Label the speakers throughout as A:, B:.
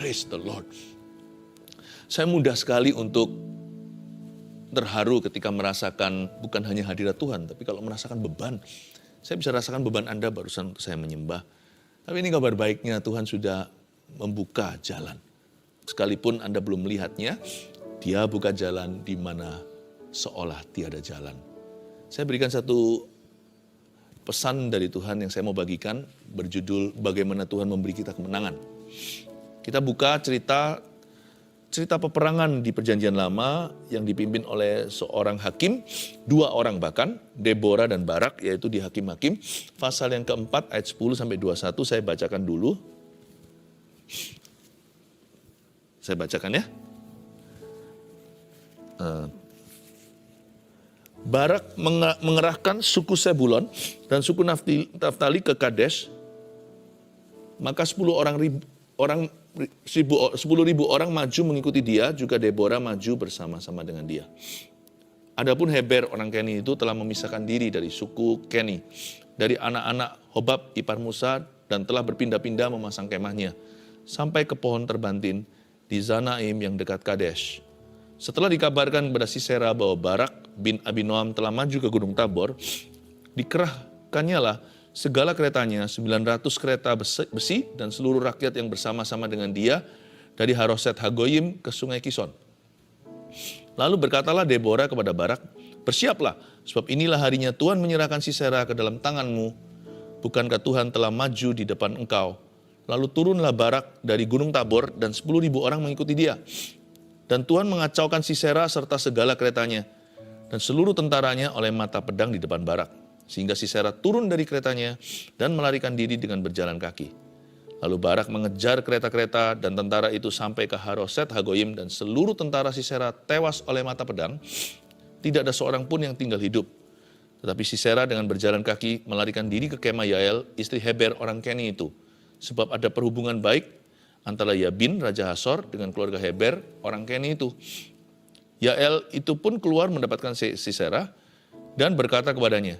A: Praise the Lord. Saya mudah sekali untuk terharu ketika merasakan bukan hanya hadirat Tuhan, tapi kalau merasakan beban. Saya bisa rasakan beban Anda barusan untuk saya menyembah. Tapi ini kabar baiknya, Tuhan sudah membuka jalan. Sekalipun Anda belum melihatnya, Dia buka jalan di mana seolah tiada jalan. Saya berikan satu pesan dari Tuhan yang saya mau bagikan, berjudul Bagaimana Tuhan Memberi Kita Kemenangan. Kita buka cerita peperangan di Perjanjian Lama yang dipimpin oleh seorang hakim, 2 orang bahkan, Deborah dan Barak, yaitu di Hakim-Hakim. Pasal yang keempat ayat 10-21 saya bacakan dulu. Saya bacakan ya. Barak mengerahkan suku Sebulon dan suku Naftali ke Kadesh, maka 10.000 orang maju mengikuti dia, juga Deborah maju bersama-sama dengan dia. Adapun Heber orang Keni itu telah memisahkan diri dari suku Keni, dari anak-anak Hobab ipar Musa, dan telah berpindah-pindah memasang kemahnya sampai ke pohon terbantin di Zanaim yang dekat Kadesh. Setelah dikabarkan kepada Sisera bahwa Barak bin Abinoam telah maju ke Gunung Tabor, dikerahkannya lah segala keretanya, 900 kereta besi dan seluruh rakyat yang bersama-sama dengan dia dari Haroset Hagoyim ke Sungai Kison. Lalu berkatalah Deborah kepada Barak, "Bersiaplah, sebab inilah harinya Tuhan menyerahkan Sisera ke dalam tanganmu. Bukankah Tuhan telah maju di depan engkau?" Lalu turunlah Barak dari Gunung Tabor dan 10.000 orang mengikuti dia. Dan Tuhan mengacaukan Sisera serta segala keretanya dan seluruh tentaranya oleh mata pedang di depan Barak. Sehingga Sisera turun dari keretanya dan melarikan diri dengan berjalan kaki. Lalu Barak mengejar kereta-kereta dan tentara itu sampai ke Haroset Hagoyim, dan seluruh tentara Sisera tewas oleh mata pedang. Tidak ada seorang pun yang tinggal hidup. Tetapi Sisera dengan berjalan kaki melarikan diri ke kemah Yael, istri Heber orang Keni itu. Sebab ada perhubungan baik antara Yabin, Raja Hasor, dengan keluarga Heber orang Keni itu. Yael itu pun keluar mendapatkan Sisera dan berkata kepadanya,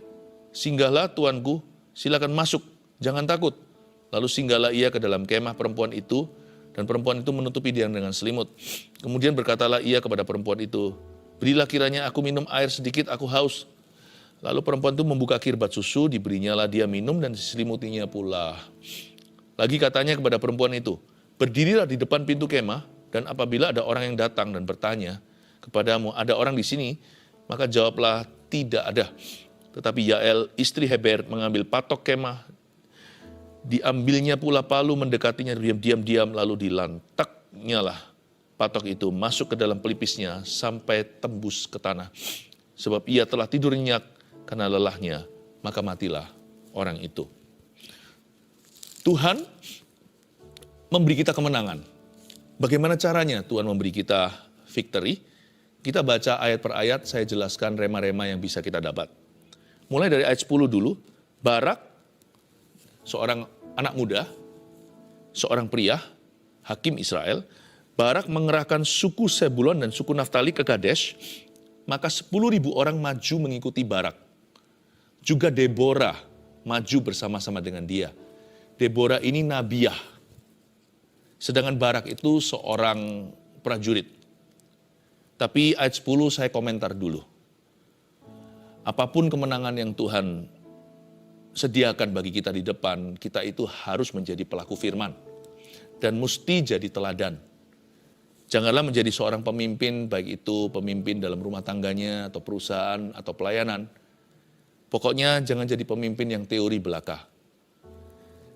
A: "Singgahlah tuanku, silakan masuk, jangan takut." Lalu singgahlah ia ke dalam kemah perempuan itu, dan perempuan itu menutupi dia dengan selimut. Kemudian berkatalah ia kepada perempuan itu, "Berilah kiranya aku minum air sedikit, aku haus." Lalu perempuan itu membuka kirbat susu, diberinyalah dia minum dan diselimutinya pula. Lagi katanya kepada perempuan itu, "Berdirilah di depan pintu kemah, dan apabila ada orang yang datang dan bertanya kepadamu, 'Ada orang di sini?' maka jawablah, 'Tidak ada.'" Tetapi Yael, istri Heber, mengambil patok kemah, diambilnya pula palu, mendekatinya diam-diam, lalu dilantaknya lah patok itu masuk ke dalam pelipisnya sampai tembus ke tanah. Sebab ia telah tidur nyenyak karena lelahnya, maka matilah orang itu. Tuhan memberi kita kemenangan. Bagaimana caranya Tuhan memberi kita victory? Kita baca ayat per ayat, saya jelaskan rema-rema yang bisa kita dapat. Mulai dari ayat 10 dulu. Barak, seorang anak muda, seorang pria, hakim Israel. Barak mengerahkan suku Sebulon dan suku Naftali ke Kadesh, maka 10.000 orang maju mengikuti Barak. Juga Deborah maju bersama-sama dengan dia. Deborah ini nabiah. Sedangkan Barak itu seorang prajurit. Tapi ayat 10 saya komentar dulu. Apapun kemenangan yang Tuhan sediakan bagi kita di depan, kita itu harus menjadi pelaku firman. Dan mesti jadi teladan. Janganlah menjadi seorang pemimpin, baik itu pemimpin dalam rumah tangganya, atau perusahaan, atau pelayanan. Pokoknya jangan jadi pemimpin yang teori belaka.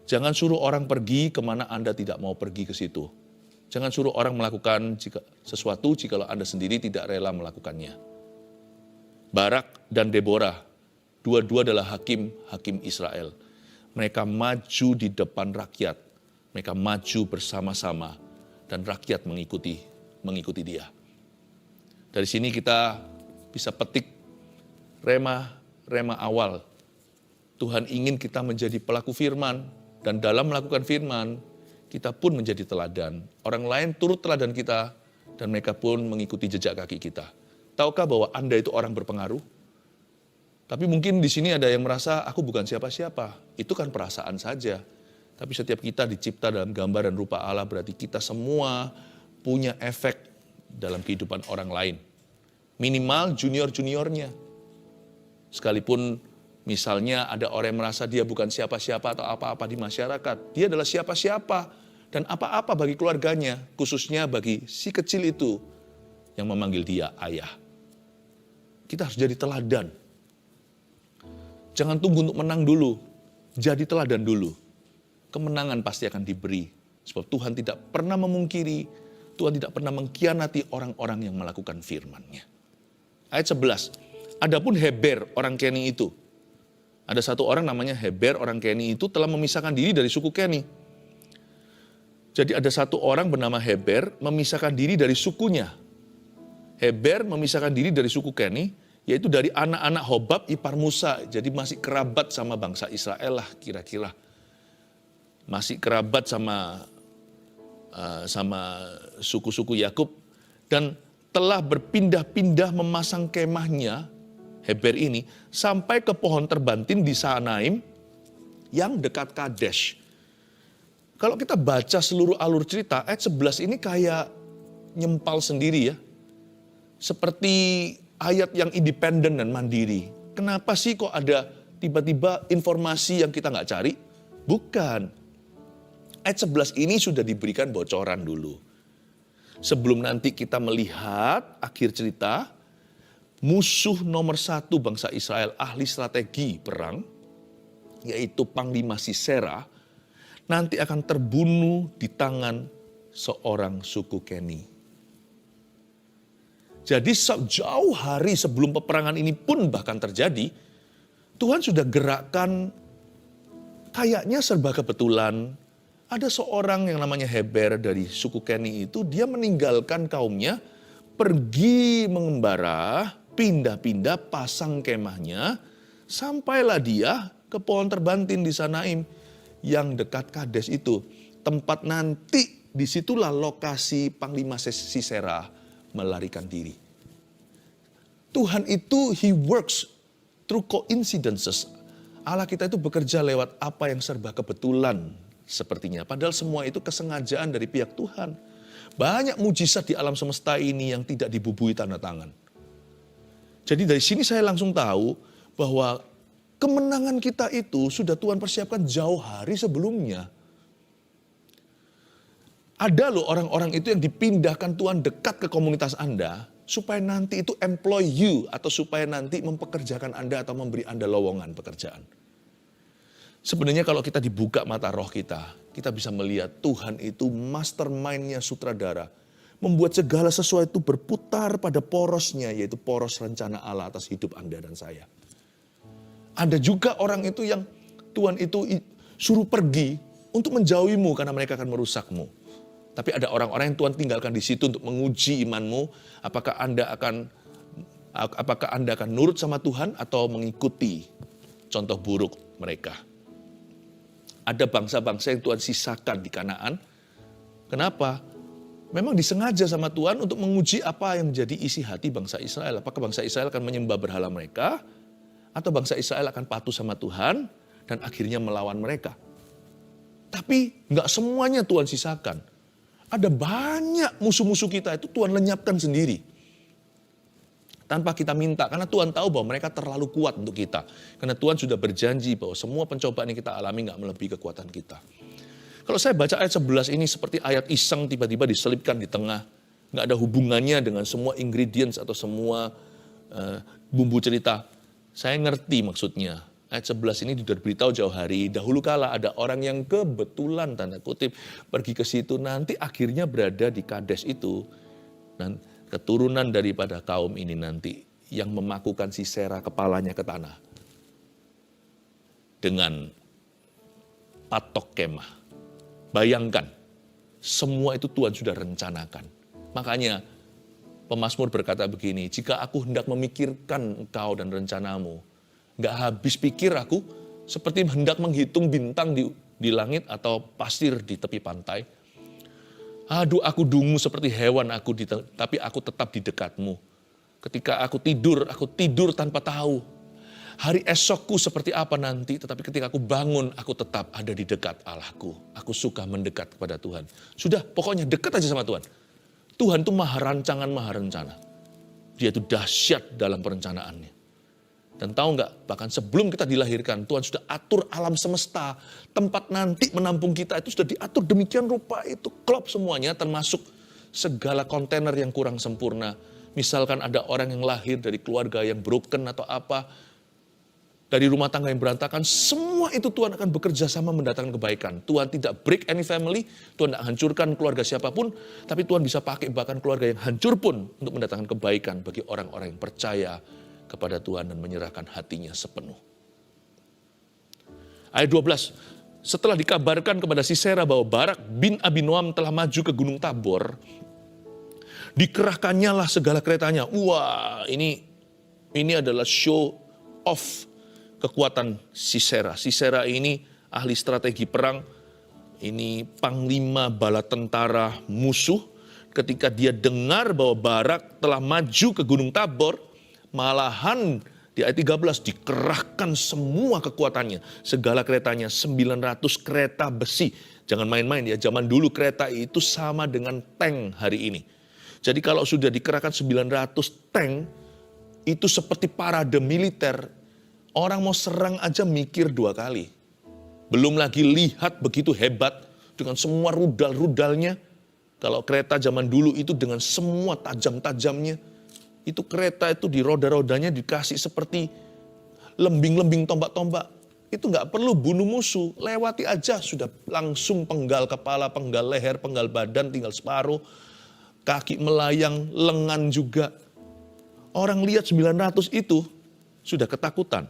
A: Jangan suruh orang pergi kemana Anda tidak mau pergi ke situ. Jangan suruh orang melakukan sesuatu jikalau Anda sendiri tidak rela melakukannya. Barak dan Deborah, dua-dua adalah hakim Israel. Mereka maju di depan rakyat. Mereka maju bersama-sama dan rakyat mengikuti dia. Dari sini kita bisa petik rema awal. Tuhan ingin kita menjadi pelaku firman, dan dalam melakukan firman, kita pun menjadi teladan. Orang lain turut teladan kita, dan mereka pun mengikuti jejak kaki kita. Tahukah bahwa Anda itu orang berpengaruh? Tapi mungkin di sini ada yang merasa, aku bukan siapa-siapa. Itu kan perasaan saja. Tapi setiap kita dicipta dalam gambar dan rupa Allah, berarti kita semua punya efek dalam kehidupan orang lain. Minimal junior-juniornya. Sekalipun misalnya ada orang yang merasa dia bukan siapa-siapa atau apa-apa di masyarakat. Dia adalah siapa-siapa dan apa-apa bagi keluarganya, khususnya bagi si kecil itu yang memanggil dia ayah. Kita harus jadi teladan. Jangan tunggu untuk menang dulu, jadi teladan dulu. Kemenangan pasti akan diberi. Sebab Tuhan tidak pernah memungkiri, Tuhan tidak pernah mengkhianati orang-orang yang melakukan firman-Nya. Ayat 11, adapun Heber orang Keni itu. Ada satu orang namanya Heber orang Keni itu telah memisahkan diri dari suku Keni. Jadi ada satu orang bernama Heber memisahkan diri dari sukunya. Heber memisahkan diri dari suku Keni, yaitu dari anak-anak Hobab ipar Musa. Jadi masih kerabat sama bangsa Israel lah kira-kira. Masih kerabat sama suku-suku Yakub, dan telah berpindah-pindah memasang kemahnya Heber ini sampai ke pohon terbantin di Saanaim yang dekat Kadesh. Kalau kita baca seluruh alur cerita, ayat 11 ini kayak nyempal sendiri ya. Seperti ayat yang independen dan mandiri. Kenapa sih kok ada tiba-tiba informasi yang kita nggak cari? Bukan. Ayat 11 ini sudah diberikan bocoran dulu. Sebelum nanti kita melihat akhir cerita, musuh nomor 1 bangsa Israel, ahli strategi perang, yaitu Panglima Sisera, nanti akan terbunuh di tangan seorang suku Keni. Jadi jauh hari sebelum peperangan ini pun bahkan terjadi, Tuhan sudah gerakkan, kayaknya serba kebetulan, ada seorang yang namanya Heber dari suku Keni itu, dia meninggalkan kaumnya, pergi mengembara, pindah-pindah, pasang kemahnya, sampailah dia ke pohon terbantin di Saanaim yang dekat Kades itu. Tempat nanti, disitulah lokasi Panglima Sisera melarikan diri. Tuhan itu, He works through coincidences. Allah kita itu bekerja lewat apa yang serba kebetulan sepertinya. Padahal semua itu kesengajaan dari pihak Tuhan. Banyak mujizat di alam semesta ini yang tidak dibubuhi tanda tangan. Jadi dari sini saya langsung tahu bahwa kemenangan kita itu sudah Tuhan persiapkan jauh hari sebelumnya. Ada loh orang-orang itu yang dipindahkan Tuhan dekat ke komunitas Anda, supaya nanti itu employ you, atau supaya nanti mempekerjakan Anda atau memberi Anda lowongan pekerjaan. Sebenarnya kalau kita dibuka mata roh kita bisa melihat Tuhan itu mastermind-nya sutradara. Membuat segala sesuatu berputar pada porosnya, yaitu poros rencana Allah atas hidup Anda dan saya. Ada juga orang itu yang Tuhan itu suruh pergi untuk menjauhimu karena mereka akan merusakmu. Tapi ada orang-orang yang Tuhan tinggalkan di situ untuk menguji imanmu, apakah Anda akan nurut sama Tuhan atau mengikuti contoh buruk mereka. Ada bangsa-bangsa yang Tuhan sisakan di Kanaan. Kenapa? Memang disengaja sama Tuhan untuk menguji apa yang menjadi isi hati bangsa Israel. Apakah bangsa Israel akan menyembah berhala mereka, atau bangsa Israel akan patuh sama Tuhan dan akhirnya melawan mereka. Tapi nggak semuanya Tuhan sisakan. Ada banyak musuh-musuh kita itu Tuhan lenyapkan sendiri. Tanpa kita minta, karena Tuhan tahu bahwa mereka terlalu kuat untuk kita. Karena Tuhan sudah berjanji bahwa semua pencobaan yang kita alami nggak melebihi kekuatan kita. Kalau saya baca ayat 11 ini seperti ayat iseng tiba-tiba diselipkan di tengah. Nggak ada hubungannya dengan semua ingredients atau semua bumbu cerita. Saya ngerti maksudnya. Ayat 11 ini sudah beritahu jauh hari. Dahulu kala ada orang yang kebetulan tanda kutip pergi ke situ. Nanti akhirnya berada di Kades itu. Dan keturunan daripada kaum ini nanti yang memakukan Sisera kepalanya ke tanah. Dengan patok kemah. Bayangkan, semua itu Tuhan sudah rencanakan. Makanya pemazmur berkata begini, jika aku hendak memikirkan engkau dan rencanamu, gak habis pikir aku, seperti hendak menghitung bintang di langit atau pasir di tepi pantai. Aduh, aku dungu seperti hewan tapi aku tetap di dekatmu. Ketika aku tidur tanpa tahu. Hari esokku seperti apa nanti, tetapi ketika aku bangun, aku tetap ada di dekat Allahku. Aku suka mendekat kepada Tuhan. Sudah, pokoknya dekat aja sama Tuhan. Tuhan itu maha rancangan, maha rencana. Dia itu dahsyat dalam perencanaannya. Dan tahu nggak, bahkan sebelum kita dilahirkan, Tuhan sudah atur alam semesta. Tempat nanti menampung kita itu sudah diatur demikian rupa, itu klop semuanya, termasuk segala kontainer yang kurang sempurna. Misalkan ada orang yang lahir dari keluarga yang broken atau apa, dari rumah tangga yang berantakan, semua itu Tuhan akan bekerja sama mendatangkan kebaikan. Tuhan tidak break any family, Tuhan tidak hancurkan keluarga siapapun, tapi Tuhan bisa pakai bahkan keluarga yang hancur pun untuk mendatangkan kebaikan bagi orang-orang yang percaya kepada Tuhan dan menyerahkan hatinya sepenuh. Ayat 12, setelah dikabarkan kepada Sisera bahwa Barak bin Abinoam telah maju ke Gunung Tabor, dikerahkannya lah segala keretanya. Wah, ini adalah show off kekuatan Sisera. Sisera ini ahli strategi perang, ini panglima bala tentara musuh. Ketika dia dengar bahwa Barak telah maju ke Gunung Tabor, malahan di ayat 13 dikerahkan semua kekuatannya, segala keretanya, 900 kereta besi. Jangan main-main ya, zaman dulu kereta itu sama dengan tank hari ini. Jadi kalau sudah dikerahkan 900 tank, itu seperti parade militer. Orang mau serang aja mikir 2 kali. Belum lagi lihat begitu hebat dengan semua rudal-rudalnya. Kalau kereta zaman dulu itu dengan semua tajam-tajamnya. Itu kereta itu di roda-rodanya dikasih seperti lembing-lembing tombak-tombak. Itu nggak perlu bunuh musuh, lewati aja sudah langsung penggal kepala, penggal leher, penggal badan, tinggal separuh. Kaki melayang, lengan juga. Orang lihat 900 itu sudah ketakutan.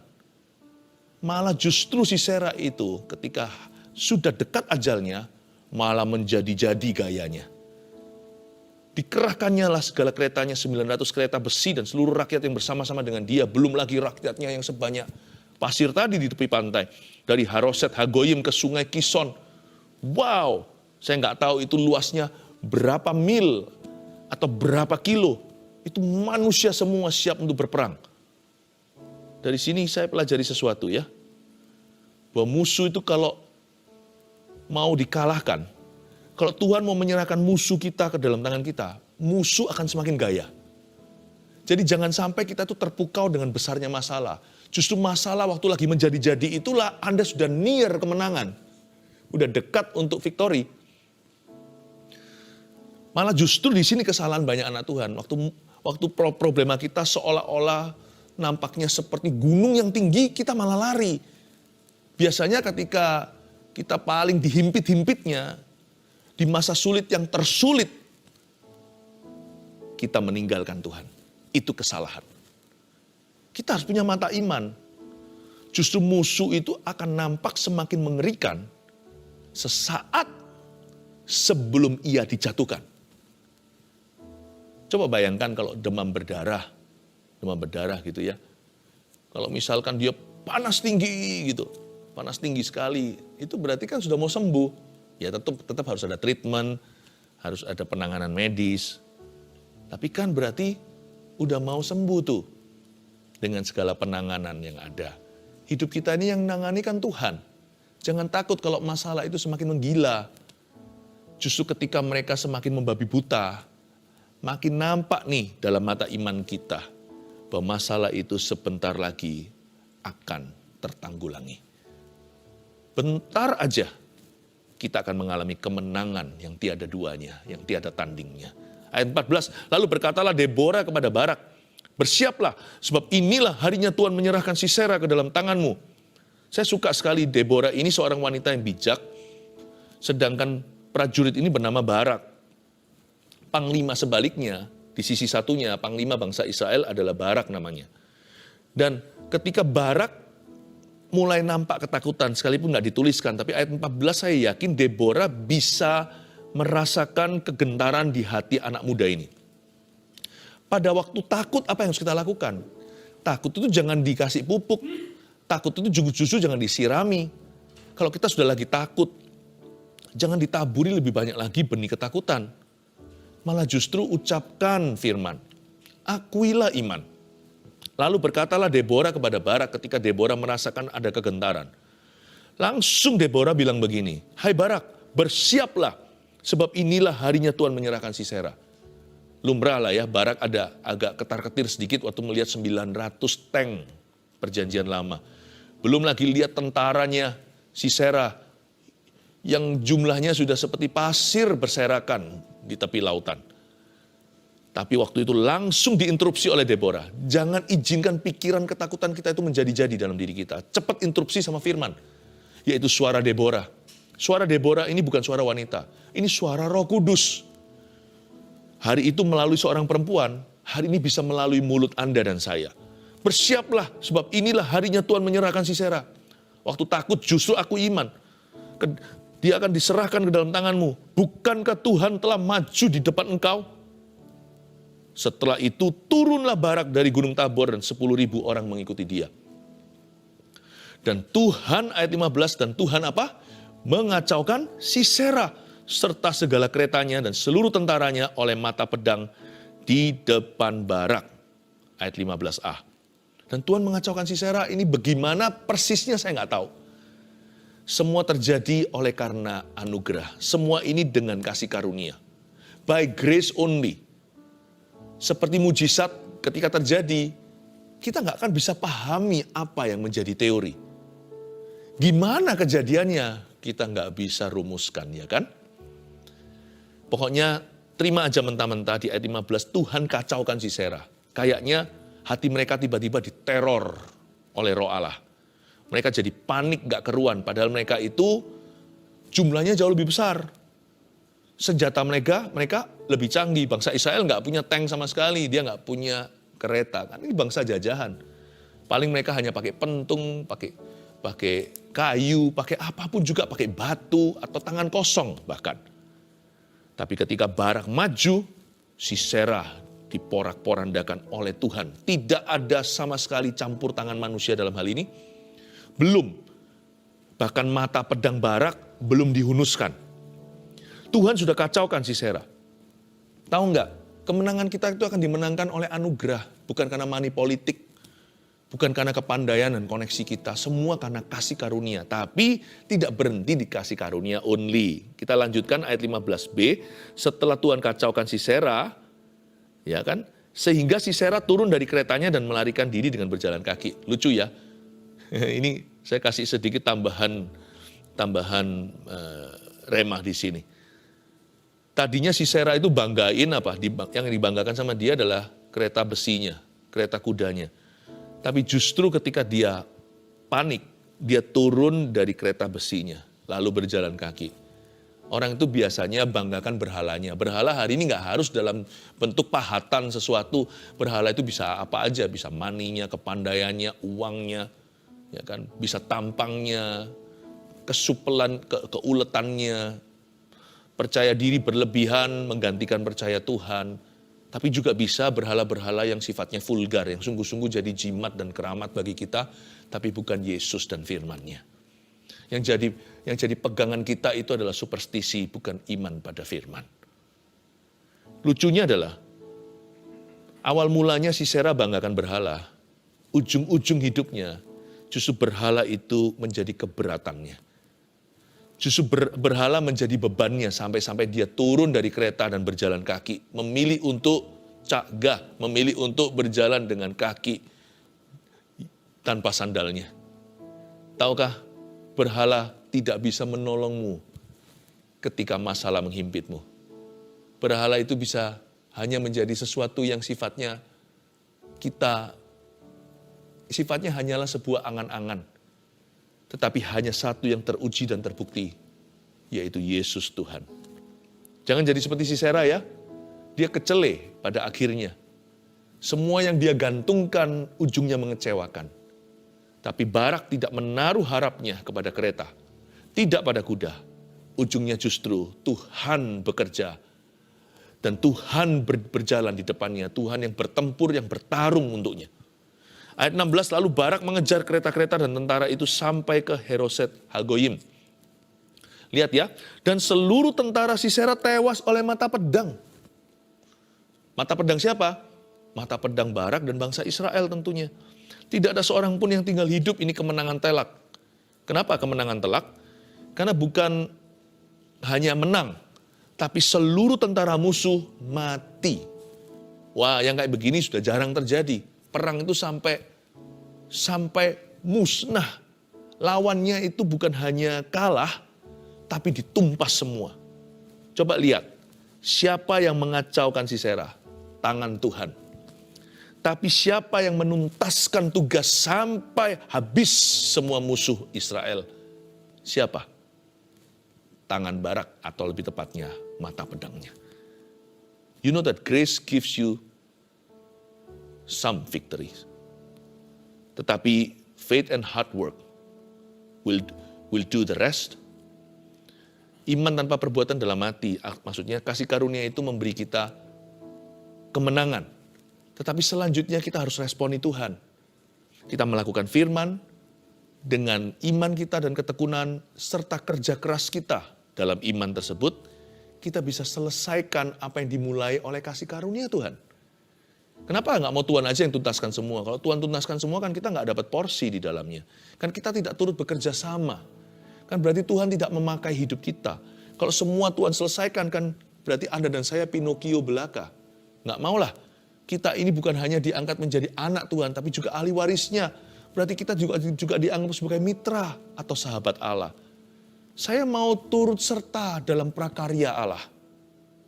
A: Malah justru Sisera itu ketika sudah dekat ajalnya, malah menjadi-jadi gayanya. Dikerahkannya lah segala keretanya, 900 kereta besi dan seluruh rakyat yang bersama-sama dengan dia. Belum lagi rakyatnya yang sebanyak pasir tadi di tepi pantai. Dari Haroset Hagoyim ke sungai Kison. Wow, saya nggak tahu itu luasnya berapa mil atau berapa kilo. Itu manusia semua siap untuk berperang. Dari sini saya pelajari sesuatu ya. Bahwa musuh itu kalau mau dikalahkan, kalau Tuhan mau menyerahkan musuh kita ke dalam tangan kita, musuh akan semakin gaya. Jadi jangan sampai kita tuh terpukau dengan besarnya masalah. Justru masalah waktu lagi menjadi-jadi itulah Anda sudah near kemenangan. Udah dekat untuk victory. Malah justru di sini kesalahan banyak anak Tuhan. Waktu problema kita seolah-olah nampaknya seperti gunung yang tinggi, kita malah lari. Biasanya ketika kita paling dihimpit-himpitnya, di masa sulit yang tersulit, kita meninggalkan Tuhan. Itu kesalahan. Kita harus punya mata iman. Justru musuh itu akan nampak semakin mengerikan sesaat sebelum ia dijatuhkan. Coba bayangkan kalau demam berdarah gitu ya. Kalau misalkan dia panas tinggi gitu, panas tinggi sekali, itu berarti kan sudah mau sembuh. Ya tetap harus ada treatment, harus ada penanganan medis. Tapi kan berarti udah mau sembuh tuh dengan segala penanganan yang ada. Hidup kita ini yang nangani kan Tuhan. Jangan takut kalau masalah itu semakin menggila. Justru ketika mereka semakin membabi buta, makin nampak nih dalam mata iman kita bahwa masalah itu sebentar lagi akan tertanggulangi. Bentar aja kita akan mengalami kemenangan yang tiada duanya, yang tiada tandingnya. Ayat 14, lalu berkatalah Deborah kepada Barak, bersiaplah sebab inilah harinya Tuhan menyerahkan Sisera ke dalam tanganmu. Saya suka sekali Deborah ini seorang wanita yang bijak, sedangkan prajurit ini bernama Barak. Panglima sebaliknya, di sisi satunya, panglima bangsa Israel adalah Barak namanya. Dan ketika Barak mulai nampak ketakutan, sekalipun nggak dituliskan, tapi ayat 14 saya yakin Deborah bisa merasakan kegentaran di hati anak muda ini. Pada waktu takut, apa yang harus kita lakukan? Takut itu jangan dikasih pupuk, takut itu justru jangan disirami. Kalau kita sudah lagi takut, jangan ditaburi lebih banyak lagi benih ketakutan. Malah justru ucapkan firman. Akuilah iman. Lalu berkatalah Deborah kepada Barak ketika Deborah merasakan ada kegentaran. Langsung Deborah bilang begini, "Hai Barak, bersiaplah, sebab inilah harinya Tuhan menyerahkan Sisera." Lumrah lah ya, Barak ada agak ketar-ketir sedikit waktu melihat 900 tank perjanjian lama. Belum lagi lihat tentaranya Sisera yang jumlahnya sudah seperti pasir berserakan di tepi lautan. Tapi waktu itu langsung diinterupsi oleh Deborah. Jangan izinkan pikiran ketakutan kita itu menjadi-jadi dalam diri kita. Cepat interupsi sama firman, yaitu suara Deborah. Suara Deborah ini bukan suara wanita, ini suara Roh Kudus. Hari itu melalui seorang perempuan, hari ini bisa melalui mulut Anda dan saya. Bersiaplah, sebab inilah harinya Tuhan menyerahkan Sisera. Waktu takut justru aku iman. Dia akan diserahkan ke dalam tanganmu. Bukankah Tuhan telah maju di depan engkau? Setelah itu turunlah Barak dari Gunung Tabor dan 10.000 orang mengikuti dia. Dan Tuhan, ayat 15, dan Tuhan apa? Mengacaukan Sisera serta segala keretanya dan seluruh tentaranya oleh mata pedang di depan Barak. Ayat 15a. Dan Tuhan mengacaukan Sisera, ini bagaimana persisnya saya nggak tahu. Semua terjadi oleh karena anugerah. Semua ini dengan kasih karunia. By grace only. Seperti mujizat ketika terjadi, kita nggak akan bisa pahami apa yang menjadi teori. Gimana kejadiannya, kita nggak bisa rumuskan, ya kan? Pokoknya terima aja mentah-mentah di ayat 15, Tuhan kacaukan Sisera. Kayaknya hati mereka tiba-tiba diteror oleh Roh Allah. Mereka jadi panik gak keruan, padahal mereka itu jumlahnya jauh lebih besar. Senjata mereka lebih canggih. Bangsa Israel gak punya tank sama sekali, dia gak punya kereta. Kan ini bangsa jajahan. Paling mereka hanya pakai pentung, pakai kayu, pakai apapun juga, pakai batu atau tangan kosong bahkan. Tapi ketika Barak maju, Sisera diporak-porandakan oleh Tuhan. Tidak ada sama sekali campur tangan manusia dalam hal ini. Belum. Bahkan mata pedang Barak belum dihunuskan. Tuhan sudah kacaukan Sisera. Tahu nggak? Kemenangan kita itu akan dimenangkan oleh anugerah. Bukan karena money politik. Bukan karena kepandaian dan koneksi kita. Semua karena kasih karunia. Tapi tidak berhenti di kasih karunia only. Kita lanjutkan ayat 15b. Setelah Tuhan kacaukan Sisera, ya kan? Sehingga Sisera turun dari keretanya dan melarikan diri dengan berjalan kaki. Lucu ya. Ini saya kasih sedikit tambahan remah di sini. Tadinya Sisera itu banggain apa? Yang dibanggakan sama dia adalah kereta besinya, kereta kudanya. Tapi justru ketika dia panik, dia turun dari kereta besinya, lalu berjalan kaki. Orang itu biasanya banggakan berhalanya. Berhala hari ini nggak harus dalam bentuk pahatan sesuatu. Berhala itu bisa apa aja, bisa maninya, kepandaiannya, uangnya, ya kan, bisa tampangnya, kesupelan, keuletannya, percaya diri berlebihan menggantikan percaya Tuhan. Tapi juga bisa berhala-berhala yang sifatnya vulgar, yang sungguh-sungguh jadi jimat dan keramat bagi kita, tapi bukan Yesus dan firman-Nya. Yang jadi pegangan kita itu adalah superstisi, bukan iman pada firman. Lucunya adalah, awal mulanya Sisera banggakan berhala, ujung-ujung hidupnya justru berhala itu menjadi keberatannya. Justru berhala menjadi bebannya sampai dia turun dari kereta dan berjalan kaki. Memilih untuk cagah, memilih untuk berjalan dengan kaki tanpa sandalnya. Tahukah, berhala tidak bisa menolongmu ketika masalah menghimpitmu. Berhala itu bisa hanya menjadi sesuatu yang sifatnya hanyalah sebuah angan-angan. Tetapi hanya satu yang teruji dan terbukti, yaitu Yesus Tuhan. Jangan jadi seperti Sisera ya. Dia kecele pada akhirnya. Semua yang dia gantungkan ujungnya mengecewakan. Tapi Barak tidak menaruh harapnya kepada kereta. Tidak pada kuda. Ujungnya justru Tuhan bekerja. Dan Tuhan berjalan di depannya. Tuhan yang bertempur, yang bertarung untuknya. Ayat 16, lalu Barak mengejar kereta-kereta dan tentara itu sampai ke Heroset Hagoyim. Lihat ya, dan seluruh tentara Sisera tewas oleh mata pedang. Mata pedang siapa? mata pedang Barak dan bangsa Israel tentunya. Tidak ada seorang pun yang tinggal hidup, ini kemenangan telak. Kenapa kemenangan telak? Karena bukan hanya menang, tapi seluruh tentara musuh mati. Wah, yang kayak begini sudah jarang terjadi. Perang itu sampai musnah. Lawannya itu bukan hanya kalah, tapi ditumpas semua. Coba lihat, siapa yang mengacaukan Sisera? Tangan Tuhan. Tapi siapa yang menuntaskan tugas sampai habis semua musuh Israel? Siapa? Tangan Barak, atau lebih tepatnya mata pedangnya. You know that grace gives you some victories. Tetapi faith and hard work will do the rest. Iman tanpa perbuatan dalam hati, maksudnya kasih karunia itu memberi kita kemenangan. Tetapi selanjutnya kita harus responi Tuhan. Kita melakukan firman dengan iman kita dan ketekunan serta kerja keras kita dalam iman tersebut, kita bisa selesaikan apa yang dimulai oleh kasih karunia Tuhan. Kenapa nggak mau Tuhan aja yang tuntaskan semua? Kalau Tuhan tuntaskan semua kan kita nggak dapat porsi di dalamnya. Kan kita tidak turut bekerja sama. Kan berarti Tuhan tidak memakai hidup kita. Kalau semua Tuhan selesaikan kan berarti Anda dan saya Pinocchio belaka. Nggak maulah. Kita ini bukan hanya diangkat menjadi anak Tuhan, tapi juga ahli warisnya. Berarti kita juga dianggap sebagai mitra atau sahabat Allah. Saya mau turut serta dalam prakarya Allah.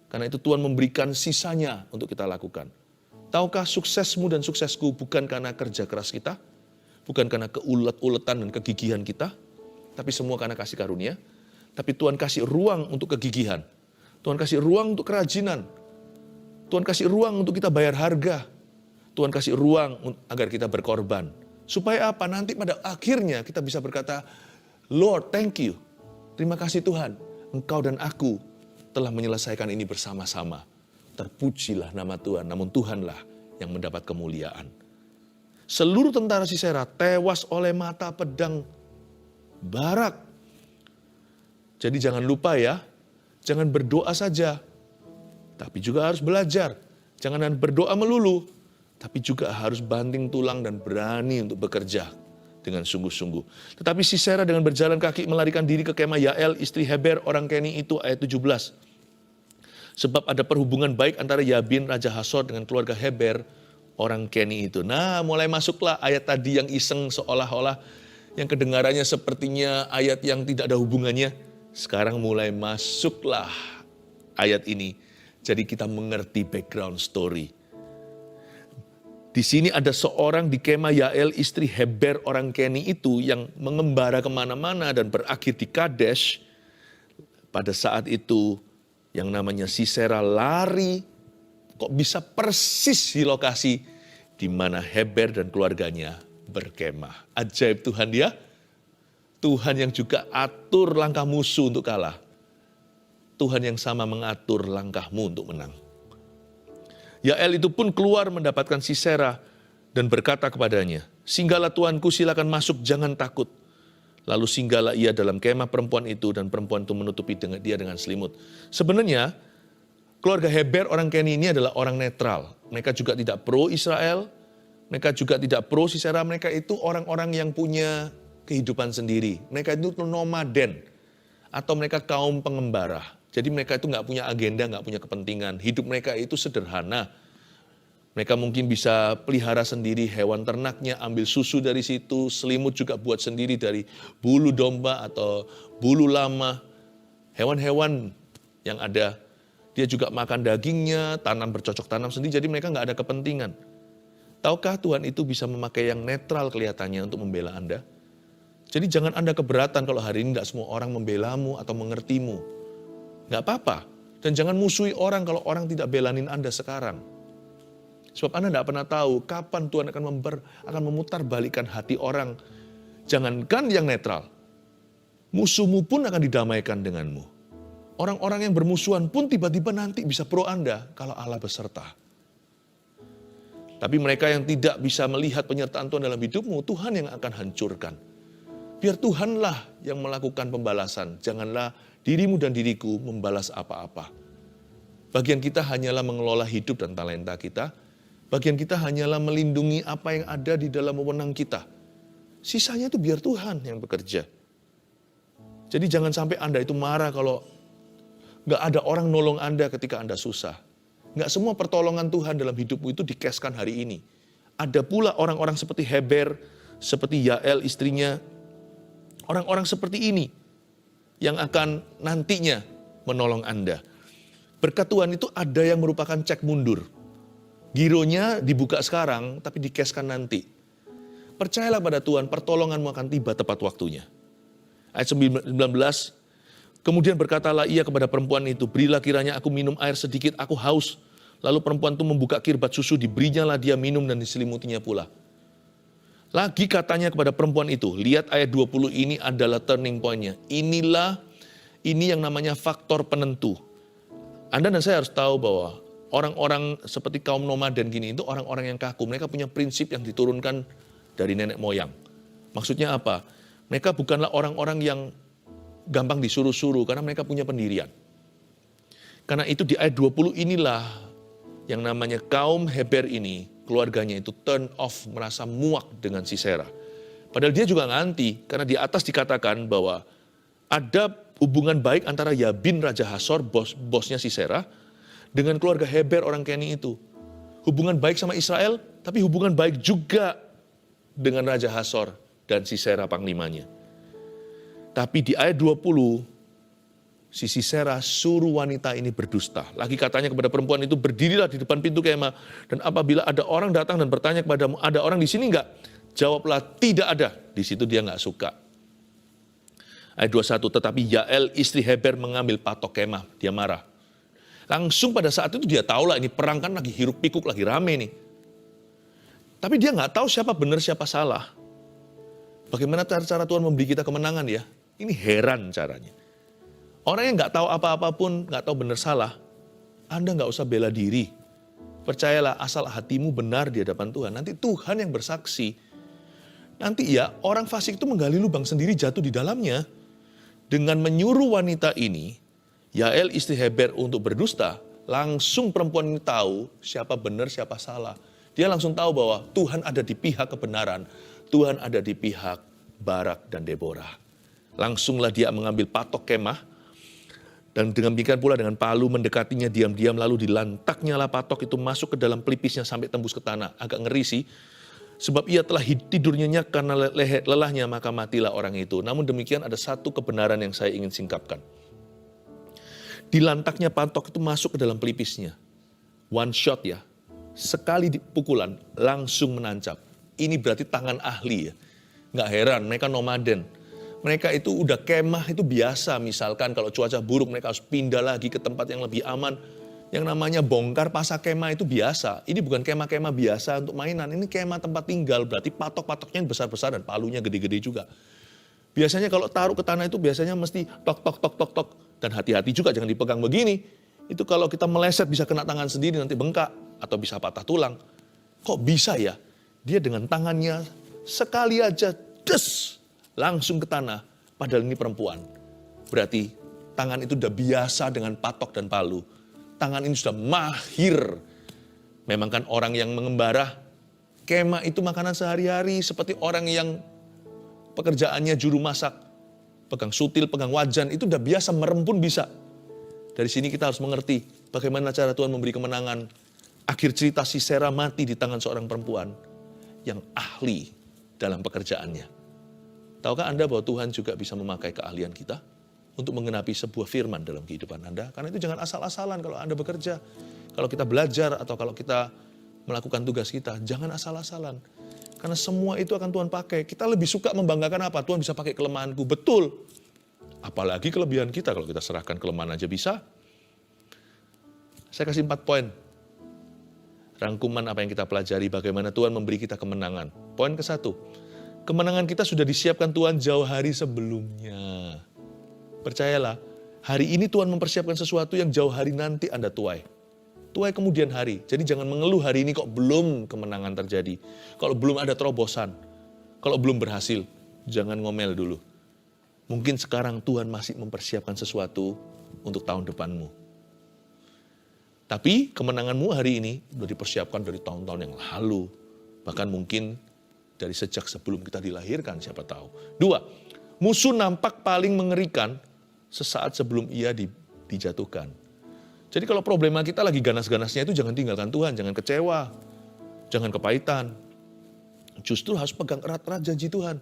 A: Karena itu Tuhan memberikan sisanya untuk kita lakukan. Tahukah suksesmu dan suksesku bukan karena kerja keras kita, bukan karena keulet-uletan dan kegigihan kita, tapi semua karena kasih karunia. Tapi Tuhan kasih ruang untuk kegigihan. Tuhan kasih ruang untuk kerajinan. Tuhan kasih ruang untuk kita bayar harga. Tuhan kasih ruang agar kita berkorban. Supaya apa? Nanti pada akhirnya kita bisa berkata, Lord, thank you. Terima kasih Tuhan. Engkau dan aku telah menyelesaikan ini bersama-sama. Terpujilah nama Tuhan. Namun Tuhanlah yang mendapat kemuliaan. Seluruh tentara Sisera tewas oleh mata pedang Barak. Jadi jangan lupa ya. Jangan berdoa saja. Tapi juga harus belajar. Jangan berdoa melulu, tapi juga harus banting tulang dan berani untuk bekerja dengan sungguh-sungguh. Tetapi Sisera dengan berjalan kaki melarikan diri ke kemah Yael, istri Heber, orang Keni itu, ayat 17. Sebab ada perhubungan baik antara Yabin, Raja Hasor dengan keluarga Heber, orang Keni itu. Nah, mulai masuklah ayat tadi yang iseng seolah-olah, yang kedengarannya sepertinya ayat yang tidak ada hubungannya. Sekarang mulai masuklah ayat ini. Jadi kita mengerti background story. Di sini ada seorang di kemah Yael, istri Heber orang Keni itu yang mengembara kemana-mana dan berakhir di Kadesh. Pada saat itu yang namanya Sisera lari, kok bisa persis di lokasi di mana Heber dan keluarganya berkemah. Ajaib Tuhan ya. Tuhan yang juga atur langkah musuh untuk kalah. Tuhan yang sama mengatur langkahmu untuk menang. Yael itu pun keluar mendapatkan Sisera dan berkata kepadanya, singgahlah Tuanku, silakan masuk, jangan takut. Lalu singgahlah ia dalam kemah perempuan itu dan perempuan itu menutupi dia dengan selimut. Sebenarnya keluarga Heber orang Keni ini adalah orang netral. Mereka juga tidak pro Israel, mereka juga tidak pro Sisera, mereka itu orang-orang yang punya kehidupan sendiri. Mereka itu nomaden atau mereka kaum pengembara. Jadi mereka itu nggak punya agenda, nggak punya kepentingan. Hidup mereka itu sederhana. Mereka mungkin bisa pelihara sendiri hewan ternaknya, ambil susu dari situ, selimut juga buat sendiri dari bulu domba atau bulu lama. Hewan-hewan yang ada, dia juga makan dagingnya, bercocok tanam sendiri, jadi mereka nggak ada kepentingan. Tahukah Tuhan itu bisa memakai yang netral kelihatannya untuk membela Anda? Jadi jangan Anda keberatan kalau hari ini tidak semua orang membelamu atau mengertimu. Nggak apa-apa. Dan jangan musuhi orang kalau orang tidak belanin Anda sekarang. Sebab Anda tidak pernah tahu kapan Tuhan akan memutarbalikkan hati orang. Jangankan yang netral. Musuhmu pun akan didamaikan denganmu. Orang-orang yang bermusuhan pun tiba-tiba nanti bisa pro Anda kalau Allah beserta. Tapi mereka yang tidak bisa melihat penyertaan Tuhan dalam hidupmu, Tuhan yang akan hancurkan. Biar Tuhanlah yang melakukan pembalasan. Janganlah dirimu dan diriku membalas apa-apa. Bagian kita hanyalah mengelola hidup dan talenta kita. Bagian kita hanyalah melindungi apa yang ada di dalam wewenang kita. Sisanya itu biar Tuhan yang bekerja. Jadi jangan sampai Anda itu marah kalau nggak ada orang nolong Anda ketika Anda susah. Nggak semua pertolongan Tuhan dalam hidupmu itu dikeskan hari ini. Ada pula orang-orang seperti Heber, seperti Yael istrinya, orang-orang seperti ini yang akan nantinya menolong Anda. Berkat Tuhan itu ada yang merupakan cek mundur. Gironya dibuka sekarang, tapi dikeskan nanti. Percayalah pada Tuhan, pertolonganmu akan tiba tepat waktunya. Ayat 19, kemudian berkatalah ia kepada perempuan itu, berilah kiranya aku minum air sedikit, aku haus. Lalu perempuan itu membuka kirbat susu, diberinya lah dia minum dan diselimutinya pula. Lagi katanya kepada perempuan itu, lihat ayat 20 ini adalah turning point-nya. Ini yang namanya faktor penentu. Anda dan saya harus tahu bahwa orang-orang seperti kaum nomaden gini itu orang-orang yang kaku. Mereka punya prinsip yang diturunkan dari nenek moyang. Maksudnya apa? Mereka bukanlah orang-orang yang gampang disuruh-suruh karena mereka punya pendirian. Karena itu di ayat 20 inilah yang namanya kaum Heber ini, keluarganya itu turn off, merasa muak dengan Sisera. Padahal dia juga nganti, karena di atas dikatakan bahwa ada hubungan baik antara Yabin Raja Hasor, bosnya Sisera, dengan keluarga Heber orang Keni itu. Hubungan baik sama Israel, tapi hubungan baik juga dengan Raja Hasor dan Sisera panglimanya. Tapi di ayat 20, si Sisera suruh wanita ini berdusta. Lagi katanya kepada perempuan itu, berdirilah di depan pintu kemah. Dan apabila ada orang datang dan bertanya kepadamu, ada orang di sini enggak? Jawablah, tidak ada. Di situ dia enggak suka. Ayat 21, tetapi Yael istri Heber mengambil patok kemah. Dia marah. Langsung pada saat itu dia tahu lah ini perang kan lagi hiruk pikuk, lagi rame nih. Tapi dia nggak tahu siapa benar siapa salah. Bagaimana cara Tuhan memberi kita kemenangan ya? Ini heran caranya. Orang yang nggak tahu apa-apa pun, nggak tahu benar salah, Anda nggak usah bela diri. Percayalah asal hatimu benar di hadapan Tuhan. Nanti Tuhan yang bersaksi. Nanti ya orang fasik itu menggali lubang sendiri jatuh di dalamnya. Dengan menyuruh wanita ini, Yael istri Heber untuk berdusta, langsung perempuan ini tahu siapa benar siapa salah. Dia langsung tahu bahwa Tuhan ada di pihak kebenaran. Tuhan ada di pihak Barak dan Deborah. Langsunglah dia mengambil patok kemah. Dan dengan demikian pula dengan palu mendekatinya diam-diam, lalu dilantaknya lah patok itu masuk ke dalam pelipisnya sampai tembus ke tanah. Agak ngeri sih, sebab ia telah tidur nyenyak karena lelahnya, maka matilah orang itu. Namun demikian ada satu kebenaran yang saya ingin singkapkan. Dilantaknya patok itu masuk ke dalam pelipisnya. One shot ya, sekali pukulan langsung menancap. Ini berarti tangan ahli ya. Nggak heran, mereka nomaden. Mereka itu udah kemah itu biasa, misalkan kalau cuaca buruk mereka harus pindah lagi ke tempat yang lebih aman. Yang namanya bongkar pasang kemah itu biasa. Ini bukan kemah-kemah biasa untuk mainan, ini kemah tempat tinggal, berarti patok-patoknya besar-besar dan palunya gede-gede juga. Biasanya kalau taruh ke tanah itu biasanya mesti tok. Dan hati-hati juga jangan dipegang begini. Itu kalau kita meleset bisa kena tangan sendiri nanti bengkak atau bisa patah tulang. Kok bisa ya? Dia dengan tangannya sekali aja langsung ke tanah, padahal ini perempuan. Berarti tangan itu sudah biasa dengan patok dan palu. Tangan ini sudah mahir. Memang kan orang yang mengembara, kemah itu makanan sehari-hari seperti orang yang pekerjaannya juru masak. Pegang sutil, pegang wajan, itu sudah biasa, merem pun bisa. Dari sini kita harus mengerti bagaimana cara Tuhan memberi kemenangan. Akhir cerita Sisera mati di tangan seorang perempuan yang ahli dalam pekerjaannya. Tahukah Anda bahwa Tuhan juga bisa memakai keahlian kita untuk menggenapi sebuah firman dalam kehidupan Anda? Karena itu jangan asal-asalan kalau Anda bekerja. Kalau kita belajar atau kalau kita melakukan tugas kita, jangan asal-asalan. Karena semua itu akan Tuhan pakai. Kita lebih suka membanggakan apa? Tuhan bisa pakai kelemahanku. Betul. Apalagi kelebihan kita kalau kita serahkan kelemahan aja bisa. Saya kasih 4 poin. Rangkuman apa yang kita pelajari, bagaimana Tuhan memberi kita kemenangan. Poin ke-1. Kemenangan kita sudah disiapkan Tuhan jauh hari sebelumnya. Percayalah, hari ini Tuhan mempersiapkan sesuatu yang jauh hari nanti Anda tuai. Tuai kemudian hari. Jadi jangan mengeluh hari ini kok belum kemenangan terjadi. Kalau belum ada terobosan. Kalau belum berhasil, jangan ngomel dulu. Mungkin sekarang Tuhan masih mempersiapkan sesuatu untuk tahun depanmu. Tapi kemenanganmu hari ini sudah dipersiapkan dari tahun-tahun yang lalu. Bahkan mungkin dari sejak sebelum kita dilahirkan, siapa tahu. 2, musuh nampak paling mengerikan sesaat sebelum ia dijatuhkan. Jadi kalau problema kita lagi ganas-ganasnya itu jangan tinggalkan Tuhan, jangan kecewa, jangan kepahitan. Justru harus pegang erat-erat janji Tuhan.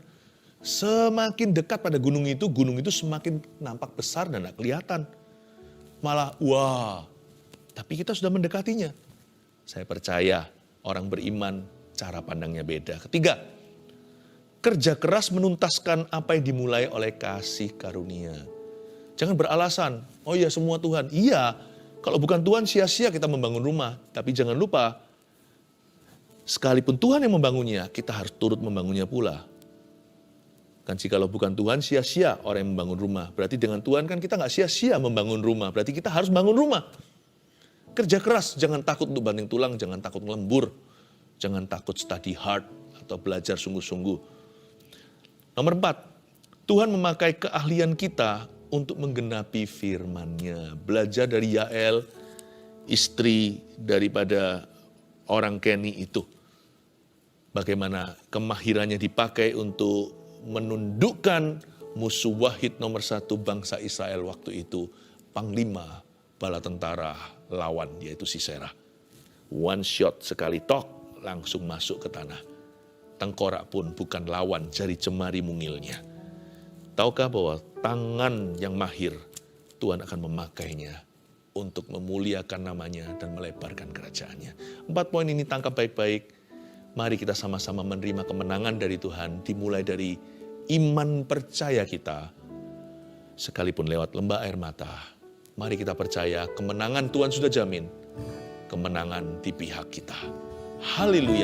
A: Semakin dekat pada gunung itu semakin nampak besar dan tidak kelihatan. Malah, wah, tapi kita sudah mendekatinya. Saya percaya orang beriman cara pandangnya beda. 3, kerja keras menuntaskan apa yang dimulai oleh kasih karunia. Jangan beralasan, oh ya semua Tuhan. Iya, kalau bukan Tuhan sia-sia kita membangun rumah. Tapi jangan lupa, sekalipun Tuhan yang membangunnya, kita harus turut membangunnya pula. Kan jikalau bukan Tuhan, sia-sia orang yang membangun rumah. Berarti dengan Tuhan kan kita nggak sia-sia membangun rumah. Berarti kita harus bangun rumah. Kerja keras, jangan takut untuk banting tulang, jangan takut lembur. Jangan takut study hard atau belajar sungguh-sungguh. Nomor 4, Tuhan memakai keahlian kita untuk menggenapi firman-Nya. Belajar dari Yael, istri daripada orang Keni itu. Bagaimana kemahirannya dipakai untuk menundukkan musuh wahid nomor 1 bangsa Israel waktu itu. Panglima bala tentara lawan, yaitu Sisera. One shot sekali tok, langsung masuk ke tanah. Tengkorak pun bukan lawan jari jemari mungilnya. Tahukah bahwa tangan yang mahir Tuhan akan memakainya untuk memuliakan namanya dan melebarkan kerajaannya. 4 poin ini tangkap baik-baik. Mari kita sama-sama menerima kemenangan dari Tuhan, dimulai dari iman percaya kita. Sekalipun lewat lembah air mata, mari kita percaya kemenangan Tuhan sudah jamin. Kemenangan di pihak kita. Haleluya.